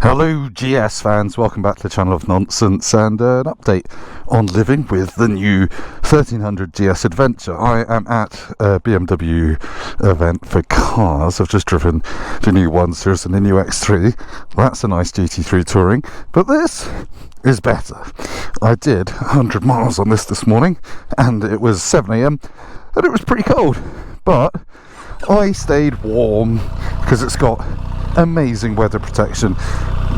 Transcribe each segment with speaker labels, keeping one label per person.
Speaker 1: Hello GS fans, welcome back to the channel of nonsense and an update on living with the new 1300 GS Adventure. I am at a BMW event for cars. I've just driven the new 1 Series and the new X3. That's a nice GT3 touring, but this is better. I did 100 miles on this morning and it was 7 AM and it was pretty cold, but I stayed warm because it's got amazing weather protection.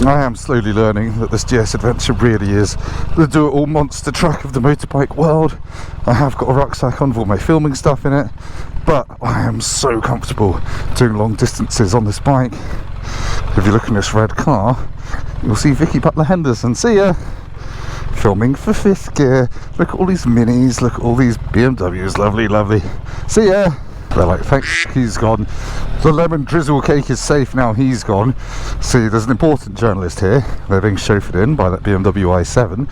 Speaker 1: I am slowly learning that this GS Adventure really is the do-it-all monster truck of the motorbike world. I have got a rucksack on with all my filming stuff in it, but I am so comfortable doing long distances on this bike. If you look in this red car, you'll see Vicky Butler Henderson. See ya! Filming for 5th gear. Look at all these minis, look at all these BMWs, lovely, lovely. See ya! They're like, thanks, he's gone. The lemon drizzle cake is safe now, he's gone. See, there's an important journalist here. They're being chauffeured in by that BMW i7.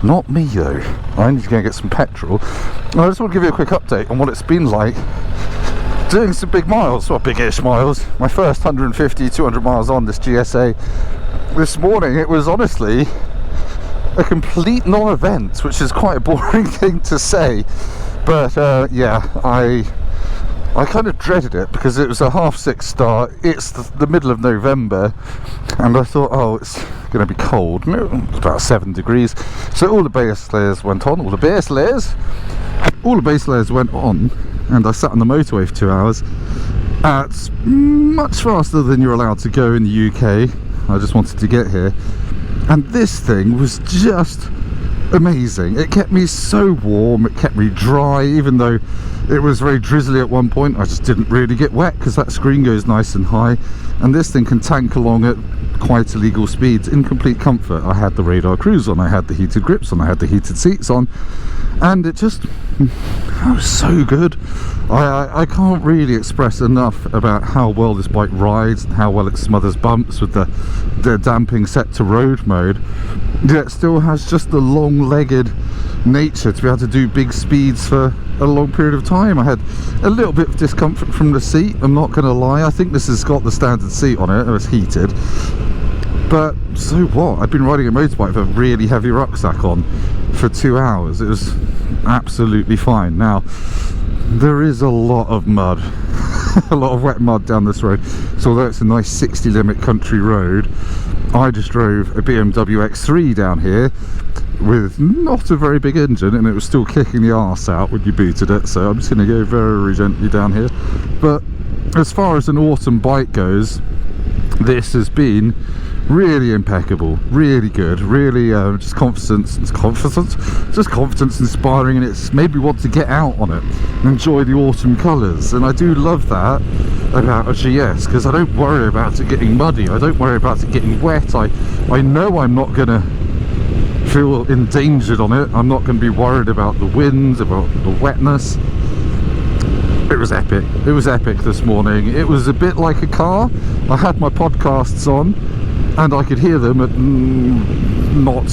Speaker 1: Not me though. I need to go and get some petrol. And I just want to give you a quick update on what it's been like doing some big miles, or big-ish miles. My first 150, 200 miles on this GSA. This morning it was honestly a complete non-event, which is quite a boring thing to say. But yeah, I kind of dreaded it because it was a 6:30 start. It's the middle of November and I thought, oh, it's going to be cold. No, it's about 7 degrees. So all the base layers went on, all the base layers went on, and I sat on the motorway for 2 hours at much faster than you're allowed to go in the UK. I just wanted to get here, and this thing was just amazing. It kept me so warm, it kept me dry, even though it was very drizzly at one point. I just didn't really get wet because that screen goes nice and high, and this thing can tank along at quite illegal speeds in complete comfort. I had the radar cruise on, I had the heated grips on, I had the heated seats on, and it just was so good. I can't really express enough about how well this bike rides and how well it smothers bumps with the damping set to road mode. Yet it still has just the long-legged nature to be able to do big speeds for a long period of time. I had a little bit of discomfort from the seat, I'm not going to lie. I think this has got the standard seat on it, it's heated. But so what? I've been riding a motorbike with a really heavy rucksack on for 2 hours. It was absolutely fine. Now, there is a lot of mud, a lot of wet mud down this road. So although it's a nice 60 limit country road, I just drove a BMW X3 down here with not a very big engine, and it was still kicking the arse out when you booted it. So I'm just going to go very gently down here. But as far as an autumn bike goes, this has been really impeccable, really good, really just confidence inspiring, and it's made me want to get out on it and enjoy the autumn colours. And I do love that about a GS, because I don't worry about it getting muddy, I don't worry about it getting wet. I know I'm not going to feel endangered on it. I'm not going to be worried about the wind, about the wetness. It was epic. It was epic this morning. It was a bit like a car. I had my podcasts on and I could hear them at not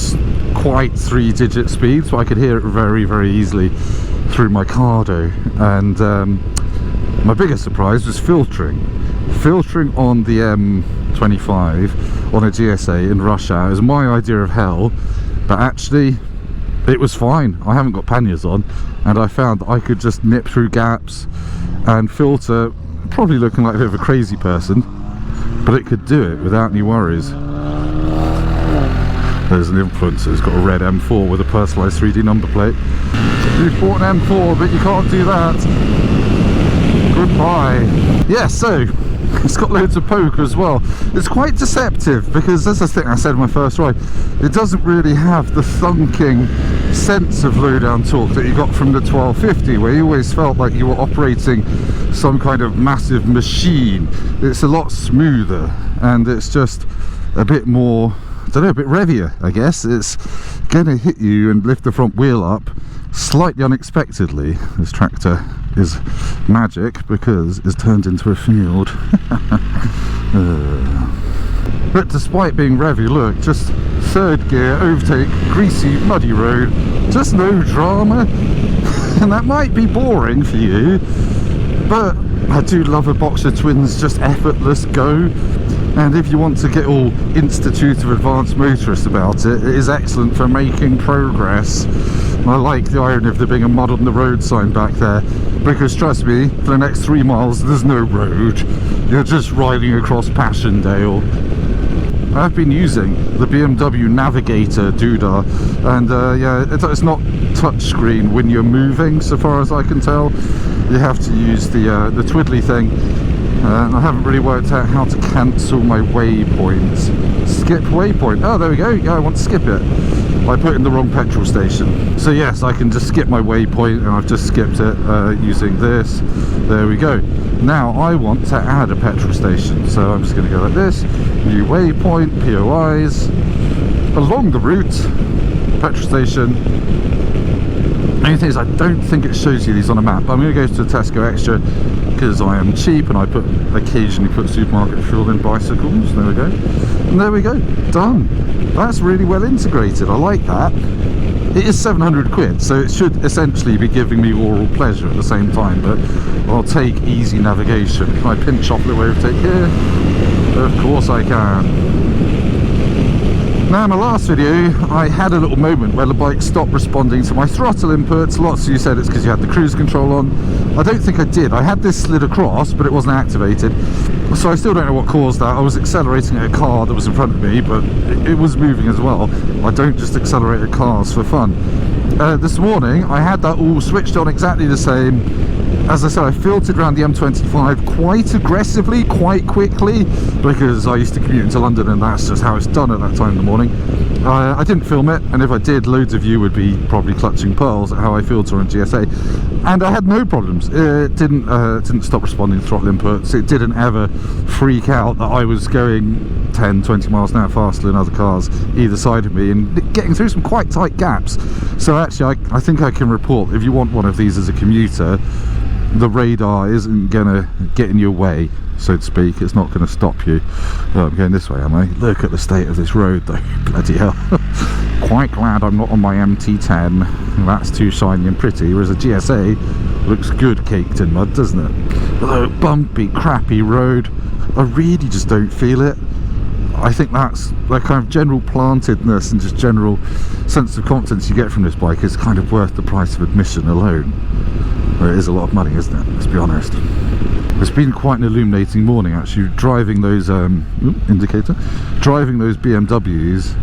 Speaker 1: quite 3-digit speed, so I could hear it very easily through my Cardo. And my biggest surprise was filtering on the M25 on a GSA in rush hour. It was my idea of hell, but actually it was fine. I haven't got panniers on, and I found that I could just nip through gaps and filter, probably looking like a bit of a crazy person, but it could do it without any worries. There's an influencer who's got a red M4 with a personalised 3D number plate. You've bought an M4, but you can't do that. Goodbye. Yeah, so it's got loads of poke as well. It's quite deceptive because, as I think I said in my first ride, it doesn't really have the thunking sense of low down torque that you got from the 1250, where you always felt like you were operating some kind of massive machine. It's a lot smoother and it's just a bit more, I don't know, a bit revvier, I guess. It's gonna hit you and lift the front wheel up slightly unexpectedly. This tractor is magic because it's turned into a field. But despite being revvy, look, just 3rd gear, overtake, greasy, muddy road, just no drama. And that might be boring for you, but I do love a Boxer Twins just effortless go. And if you want to get all Institute of Advanced Motorists about it, it is excellent for making progress. And I like the irony of there being a mud on the road sign back there, because trust me, for the next 3 miles there's no road. You're just riding across Passchendaele. I've been using the BMW Navigator doodah, and yeah, it's not touchscreen when you're moving, so far as I can tell. You have to use the twiddly thing. I haven't really worked out how to cancel my waypoints. Skip waypoint. Oh, there we go. Yeah, I want to skip it. I put in the wrong petrol station. So yes, I can just skip my waypoint, and I've just skipped it using this. There we go. Now I want to add a petrol station. So I'm just going to go like this. New waypoint, POIs. Along the route, petrol station. The only thing is, I don't think it shows you these on a map. I'm going to go to Tesco Extra because I am cheap, and I occasionally put supermarket fuel in bicycles. There we go. And there we go. Done. That's really well integrated. I like that. It is 700 quid, so it should essentially be giving me oral pleasure at the same time, but I'll take easy navigation. Can I pinch off the overtake here? Of course I can. Now, in my last video, I had a little moment where the bike stopped responding to my throttle inputs. Lots of you said it's because you had the cruise control on. I don't think I did. I had this slid across, but it wasn't activated. So I still don't know what caused that. I was accelerating at a car that was in front of me, but it was moving as well. I don't just accelerate at cars for fun. This morning, I had that all switched on exactly the same. As I said, I filtered around the M25 quite aggressively, quite quickly, because I used to commute into London, and that's just how it's done at that time in the morning. I didn't film it, and if I did, loads of you would be probably clutching pearls at how I filter on GSA. And I had no problems. It didn't stop responding to throttle inputs. It didn't ever freak out that I was going 10, 20 miles an hour faster than other cars either side of me, and getting through some quite tight gaps. So actually, I think I can report, if you want one of these as a commuter, the radar isn't gonna get in your way, so to speak. It's not gonna stop you. Oh, I'm going this way, am I? Look at the state of this road though. Bloody hell. Quite glad I'm not on my MT10. That's too shiny and pretty, whereas a GSA looks good caked in mud, doesn't it? Although bumpy, crappy road, I really just don't feel it. I think that's the kind of general plantedness and just general sense of confidence you get from this bike is kind of worth the price of admission alone. Well, it is a lot of money, isn't it? Let's be honest. It's been quite an illuminating morning actually, driving those driving those BMWs.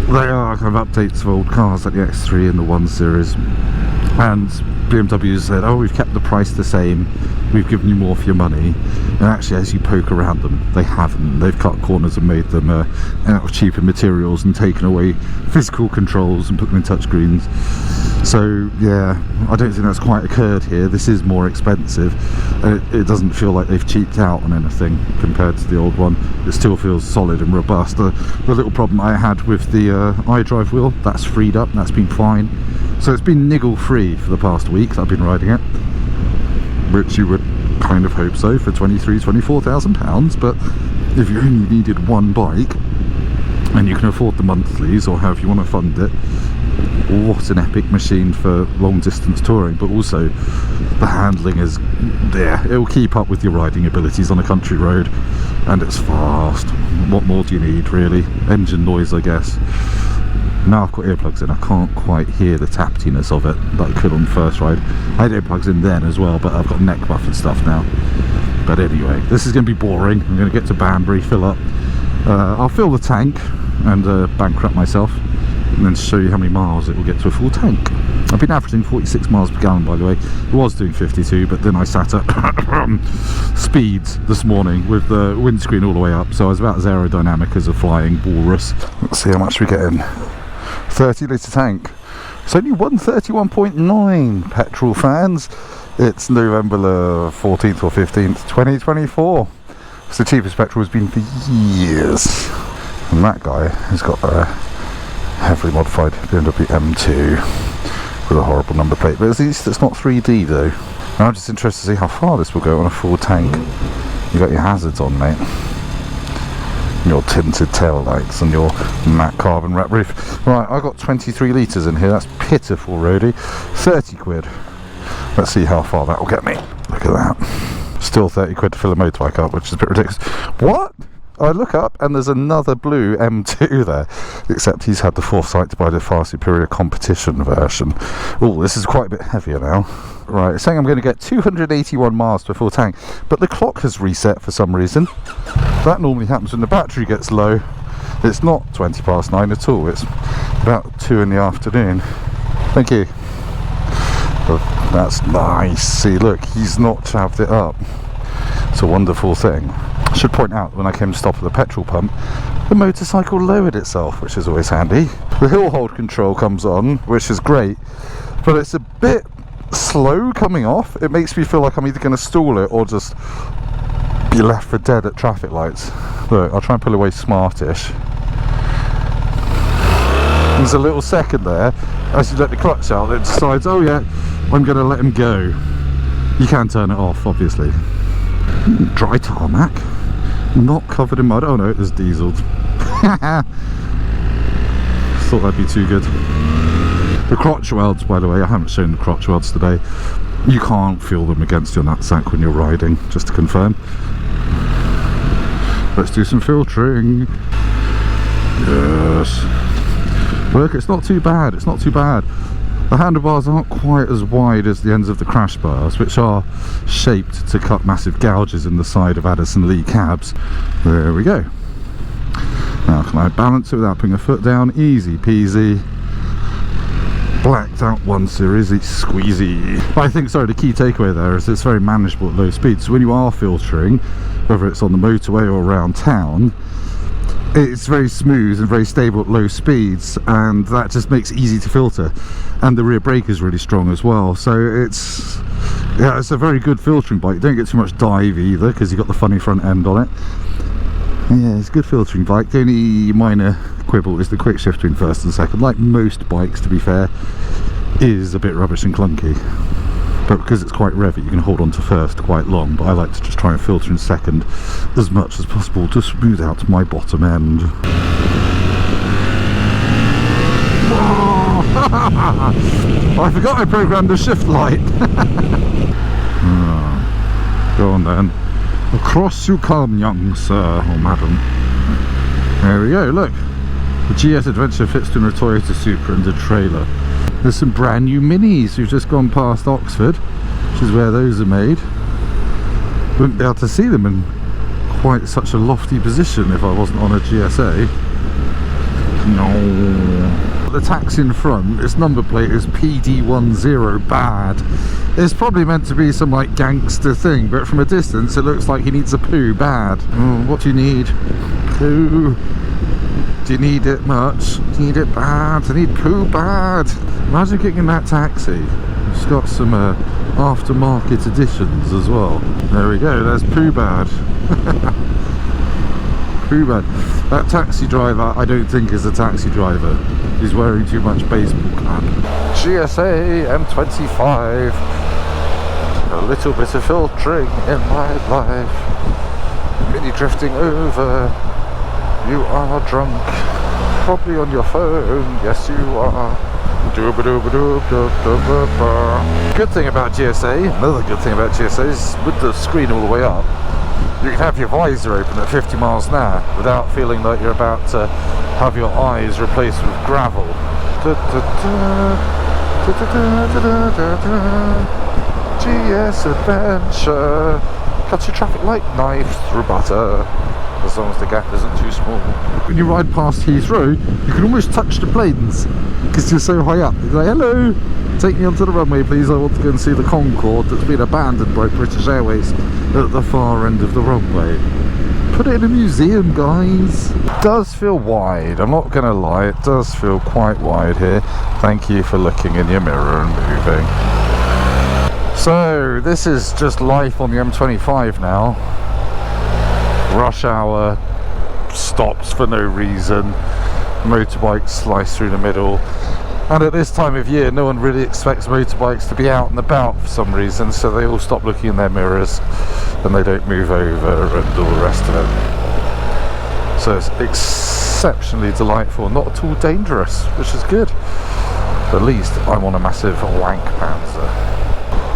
Speaker 1: They are kind of updates of old cars like the X3 and the 1 Series, and BMW said, oh, we've kept the price the same, we've given you more for your money. And actually, as you poke around them, they haven't. They've cut corners and made them out of cheaper materials and taken away physical controls and put them in touchscreens. So yeah, I don't think that's quite occurred here. This is more expensive, and it doesn't feel like they've cheaped out on anything compared to the old one. It still feels solid and robust. The little problem I had with the iDrive wheel, that's freed up, that's been fine. So it's been niggle free for the past week that I've been riding it, which you would kind of hope so for £24,000, but if you only needed one bike and you can afford the monthlies or however you want to fund it, what an epic machine for long distance touring. But also the handling is there, it will keep up with your riding abilities on a country road, and it's fast. What more do you need really? Engine noise, I guess. Now I've got earplugs in, I can't quite hear the tapetiness of it that I could on the first ride. I had earplugs in then as well, but I've got neck buff and stuff now. But anyway, this is going to be boring. I'm going to get to Banbury, fill up. I'll fill the tank and bankrupt myself, and then show you how many miles it will get to a full tank. I've been averaging 46 miles per gallon, by the way. It was doing 52, but then I sat at speeds this morning with the windscreen all the way up, so I was about as aerodynamic as a flying walrus. Let's see how much we get in. 30 litre tank. It's only 131.9 petrol, fans. It's November the 14th or 15th 2024. It's the cheapest petrol has been for years, and that guy has got a heavily modified BMW M2 with a horrible number plate, but at least it's not 3D though. And I'm just interested to see how far this will go on a full tank. You got your hazards on, mate, your tinted tail lights and your matte carbon wrap roof. Right, I got 23 litres in here. That's pitiful, roadie. 30 quid. Let's see how far that will get me. Look at that. Still 30 quid to fill a motorbike up, which is a bit ridiculous. What? I look up and there's another blue M2 there, except he's had the foresight to buy the far superior competition version. Oh, this is quite a bit heavier now. Right, it's saying I'm going to get 281 miles to full tank, but the clock has reset for some reason. That normally happens when the battery gets low. It's not 20 past 9 at all, it's about 2 in the afternoon. Thank you. Oh, that's nice. See, look, he's not chavved it up. It's a wonderful thing. I should point out, when I came to stop at the petrol pump, the motorcycle lowered itself, which is always handy. The hill hold control comes on, which is great, but it's a bit slow coming off. It makes me feel like I'm either going to stall it or just be left for dead at traffic lights. Look, I'll try and pull away smartish. There's a little second there, as you let the clutch out, it decides, oh yeah, I'm going to let him go. You can turn it off, obviously. Dry tarmac, not covered in mud. Oh no, it was dieselled. Thought that'd be too good. The crotch welds, by the way, I haven't shown the crotch welds today. You can't feel them against your nutsack when you're riding, just to confirm. Let's do some filtering. Yes. Look, it's not too bad, it's not too bad. The handlebars aren't quite as wide as the ends of the crash bars, which are shaped to cut massive gouges in the side of Addison Lee cabs. There we go. Now can I balance it without putting a foot down? Easy peasy. Blacked out 1 series, it's squeezy. But I think, sorry, the key takeaway there is it's very manageable at low speeds. So when you are filtering, whether it's on the motorway or around town, it's very smooth and very stable at low speeds, and that just makes it easy to filter. And the rear brake is really strong as well, so it's a very good filtering bike. You don't get too much dive either because you've got the funny front end on it. Yeah, it's a good filtering bike. The only minor quibble is the quick shift between first and second. Like most bikes, to be fair, is a bit rubbish and clunky. But because it's quite revvy, you can hold on to first quite long, but I like to just try and filter in second as much as possible to smooth out my bottom end. I forgot I programmed the shift light. Go on then. Across you come, young sir or madam. There we go, look. The GS Adventure fits in a Toyota Supra and a trailer. There's some brand new minis who've just gone past Oxford, which is where those are made. Wouldn't be able to see them in quite such a lofty position if I wasn't on a GSA. No. The tax in front, its number plate is PD10 bad. It's probably meant to be some like gangster thing, but from a distance it looks like he needs a poo bad. Oh, what do you need? Poo. Do you need it much? Do you need it bad? I need poo bad. Imagine getting in that taxi. It's got some aftermarket editions as well. There we go, there's poo bad. Poo bad. That taxi driver I don't think is a taxi driver. He's wearing too much baseball cap. GSA M25. A little bit of filtering in my life. Mini drifting over. You are drunk, probably on your phone, yes you are. Good thing about GSA, another good thing about GSA is with the screen all the way up, you can have your visor open at 50 miles an hour without feeling like you're about to have your eyes replaced with gravel. GS Adventure, cut your traffic light knife through butter. As long as the gap isn't too small. When you ride past Heathrow, you can almost touch the planes because you're so high up. You're like, hello, take me onto the runway please, I want to go and see the Concorde that's been abandoned by British Airways at the far end of the runway. Put it in a museum, guys. It does feel wide, I'm not going to lie, it does feel quite wide here. Thank you for looking in your mirror and moving. So, this is just life on the M25 now. Rush hour, stops for no reason, motorbikes slice through the middle, and at this time of year no one really expects motorbikes to be out and about for some reason, so they all stop looking in their mirrors and they don't move over and all the rest of it. So it's exceptionally delightful, not at all dangerous, which is good. At least I'm on a massive wank panzer.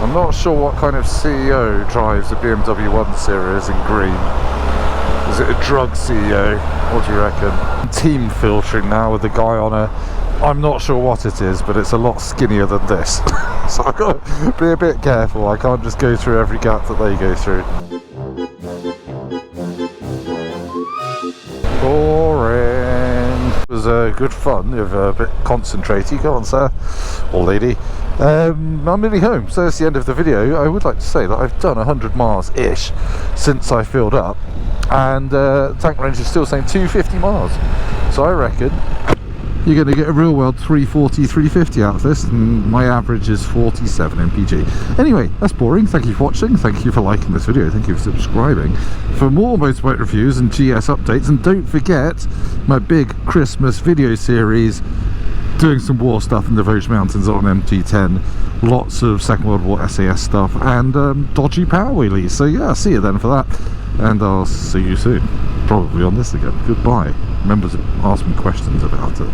Speaker 1: I'm not sure what kind of CEO drives a BMW 1 Series in green. It's is it a drug CEO? What do you reckon? Team filtering now with the guy on a, I'm not sure what it is, but it's a lot skinnier than this. So I've got to be a bit careful. I can't just go through every gap that they go through. Boring. It was good fun. If a bit concentrated. Go on, sir or lady. I'm nearly home, so that's the end of the video. I would like to say that I've done 100 miles ish since I filled up, and tank range is still saying 250 miles. So I reckon you're going to get a real world 340, 350 out of this, and my average is 47 mpg. Anyway, that's boring. Thank you for watching. Thank you for liking this video. Thank you for subscribing for more motorbike reviews and GS updates. And don't forget my big Christmas video series, doing some war stuff in the Vosges Mountains on an MT10, lots of Second World War SAS stuff, and dodgy power wheelies. So yeah, I'll see you then for that, and I'll see you soon, probably on this again. Goodbye. Remember to ask me questions about it.